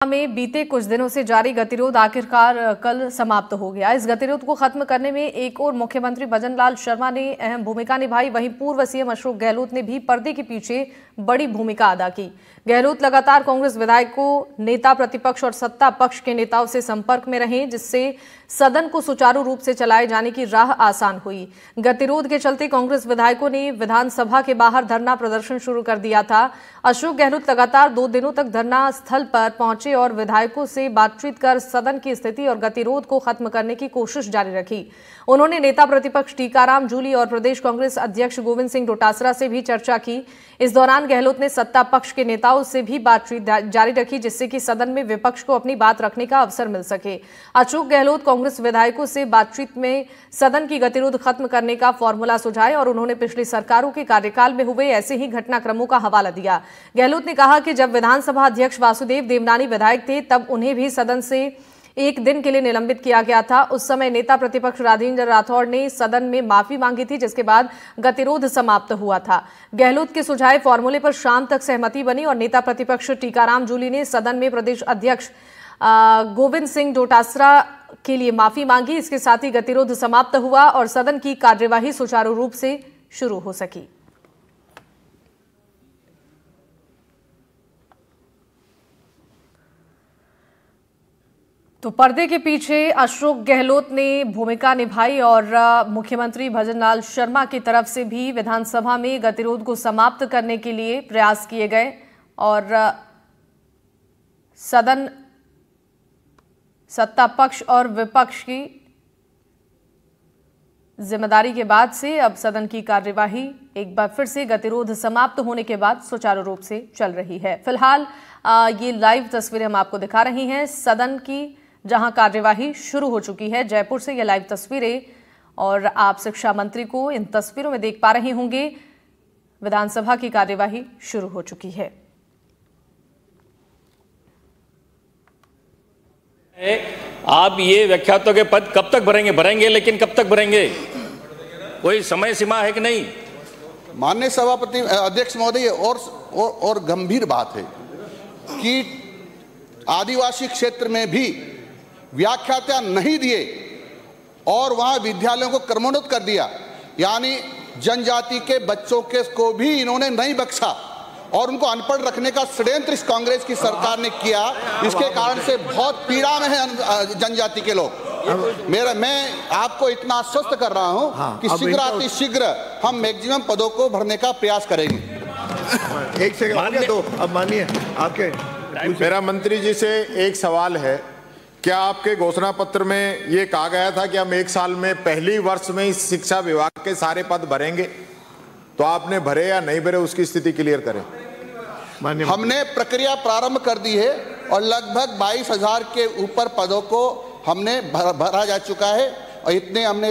में बीते कुछ दिनों से जारी गतिरोध आखिरकार कल समाप्त हो गया। इस गतिरोध को खत्म करने में एक और मुख्यमंत्री भजनलाल शर्मा ने अहम भूमिका निभाई, वहीं पूर्व सीएम अशोक गहलोत ने भी पर्दे के पीछे बड़ी भूमिका अदा की। गहलोत लगातार कांग्रेस विधायकों, नेता प्रतिपक्ष और सत्ता पक्ष के नेताओं से संपर्क में रहे, जिससे सदन को सुचारू रूप से चलाए जाने की राह आसान हुई। गतिरोध के चलते कांग्रेस विधायकों ने विधानसभा के बाहर धरना प्रदर्शन शुरू कर दिया था। अशोक गहलोत लगातार 2 दिनों तक धरना स्थल पर पहुंचे और विधायकों से बातचीत कर सदन की स्थिति और गतिरोध को खत्म करने की कोशिश जारी रखी। उन्होंने नेता प्रतिपक्ष टीकाराम जूली और प्रदेश कांग्रेस अध्यक्ष गोविंद सिंह डोटासरा से भी चर्चा की। इस दौरान गहलोत ने सत्ता पक्ष के नेताओं से भी बातचीत जारी रखी, जिससे कि सदन में विपक्ष को अपनी बात रखने का अवसर मिल सके। अशोक गहलोत कांग्रेस विधायकों से बातचीत में सदन की गतिरोध खत्म करने का फॉर्मूला सुझाया और उन्होंने पिछली सरकारों के कार्यकाल में हुए ऐसे ही घटनाक्रमों का हवाला दिया। गहलोत ने कहा कि जब विधानसभा अध्यक्ष वासुदेव देवनानी विधायक थे, तब उन्हें भी सदन से 1 दिन के लिए निलंबित किया गया था। उस समय नेता प्रतिपक्ष राजेंद्र राठौड़ ने सदन में माफी मांगी थी, जिसके बाद गतिरोध समाप्त हुआ था। गहलोत के सुझाए फॉर्मूले पर शाम तक सहमति बनी और नेता प्रतिपक्ष टीकाराम जूली ने सदन में प्रदेश अध्यक्ष गोविंद सिंह डोटासरा के लिए माफी मांगी। इसके साथ ही गतिरोध समाप्त हुआ और सदन की कार्यवाही सुचारू रूप से शुरू हो सकी। तो पर्दे के पीछे अशोक गहलोत ने भूमिका निभाई और मुख्यमंत्री भजनलाल शर्मा की तरफ से भी विधानसभा में गतिरोध को समाप्त करने के लिए प्रयास किए गए और सदन सत्ता पक्ष और विपक्ष की जिम्मेदारी के बाद से अब सदन की कार्यवाही एक बार फिर से गतिरोध समाप्त होने के बाद सुचारू रूप से चल रही है। फिलहाल ये लाइव तस्वीरें हम आपको दिखा रही हैं सदन की, जहां कार्यवाही शुरू हो चुकी है। जयपुर से ये लाइव तस्वीरें और आप शिक्षा मंत्री को इन तस्वीरों में देख पा रहे होंगे। विधानसभा की कार्यवाही शुरू हो चुकी है। आप ये व्याख्यातों के पद कब तक भरेंगे, लेकिन कब तक भरेंगे? कोई समय सीमा है कि नहीं? माननीय सभापति अध्यक्ष महोदय, और गंभीर बात है कि आदिवासी क्षेत्र में भी व्याख्याता नहीं दिए और वहां विद्यालयों को क्रमोन्नत कर दिया, यानी जनजाति के बच्चों के को भी इन्होंने नहीं बख्शा और उनको अनपढ़ रखने का षड्यंत्र इस कांग्रेस की सरकार ने किया। इसके कारण से बहुत पीड़ा में है जनजाति के लोग। मैं आपको इतना आश्वस्त कर रहा हूं कि शीघ्र हम मैक्सिमम पदों को भरने का प्रयास करेंगे। एक सेकंड तो अब मानिए आपके। मेरा मंत्री जी से एक सवाल है, क्या आपके घोषणा पत्र में ये कहा गया था कि हम 1 साल में पहली वर्ष में इस शिक्षा विभाग के सारे पद भरेंगे? तो आपने भरे या नहीं भरे, उसकी स्थिति क्लियर करें। हमने प्रक्रिया प्रारंभ कर दी है और लगभग 22,000 के ऊपर पदों को हमने भरा जा चुका है और इतने हमने